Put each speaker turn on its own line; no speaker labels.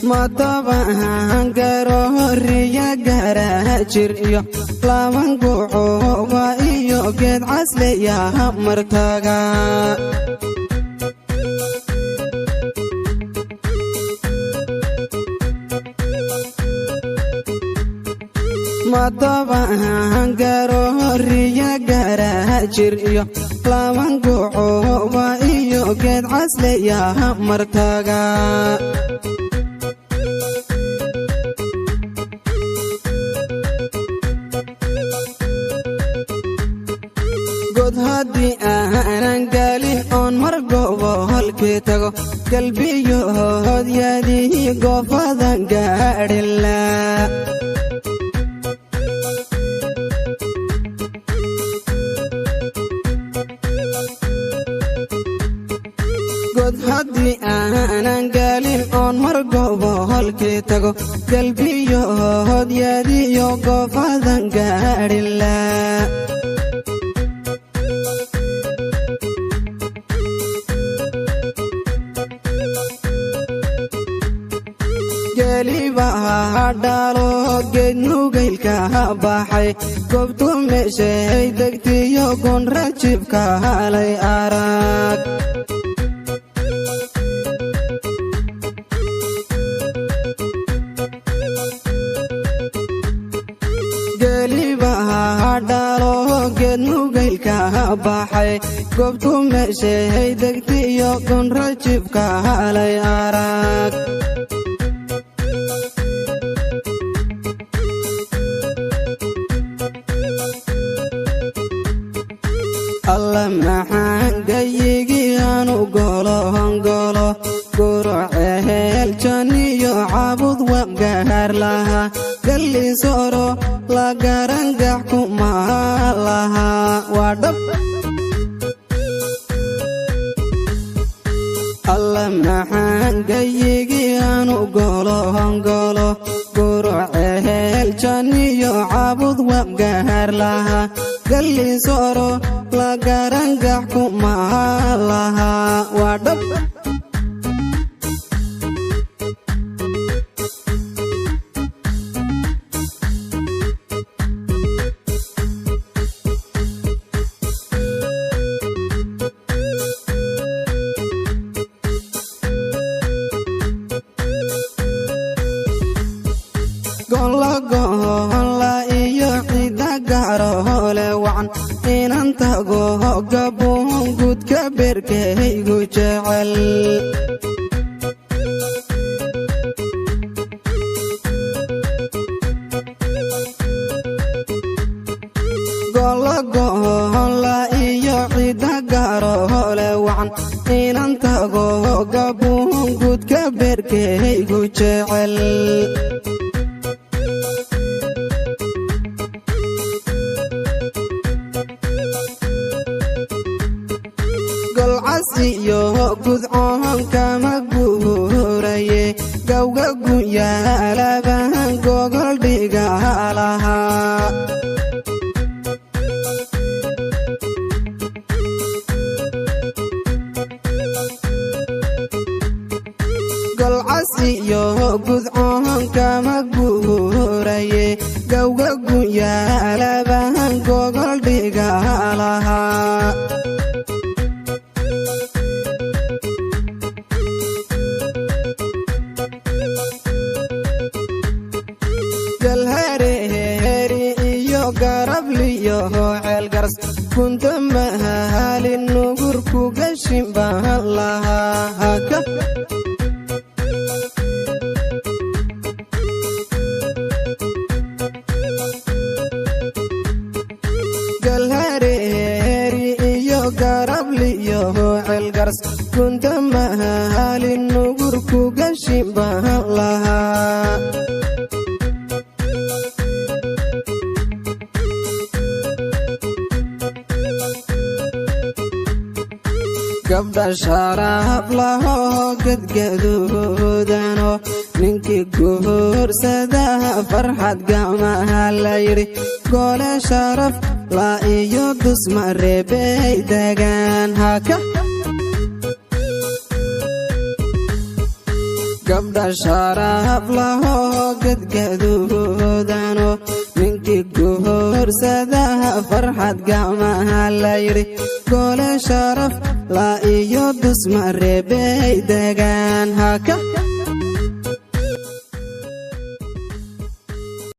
matabahan garoriya garajir iyo laban guuba iyo geed casleya martaga matabahan garoriya garajir iyo laban guuba iyo geed casleya martaga god hadii aanan galin on margobo halkii tago qalbiyood yaadii goofadan gaadhila god hadii aanan galin on margobo halkii tago qalbiyood yaadii goofadan gaadhila dalo geed nugaylka baxay goobtu meeshay degtiyo gon rajibka halay arag dalo geed nugaylka baxay goobtu meeshay degtiyo gon rajibka halay arag Allah maxaan gayigii aanu golo guruceel janiyo cabud wabgaar laha gallisooro la garangax kuma laha waa dhab Allah maxaan gayigii aanu golo guruceel janiyo cabud wabgaar laha gallisooro la garangax kuma laha waa dhab gola iyo cida gaarole wacan inaan tago gaboon gudka beerkaygu jecel gola iyo cida gaarole wacan inaan tago gaboon gudka beerkaygu jecel golcasiyo gudcoon kama guuraye gawga guyaalaban gogol dhiga lahaa golcasiyo gudcoon kama guuraye gawga guyaalaban gogol dhiga lahaa galhareeri iyo garabliyo ceel garas kunta mahalin nugurku gashin baan lahaa galhareeri iyo garabliyo ceel garas kunta mahalin nugurku gashin baan lahaa gabdha sharaab laho gadgaduudano ninkii guursada farxad gacmaha la yidhi gole sharaf la iyo dusma reebey degaan haka gabdha sharaf laho gadgaduudano ninkii guursada farxad gacmaha la yidhi gole sharaf la iyo dusma reebay degaan haka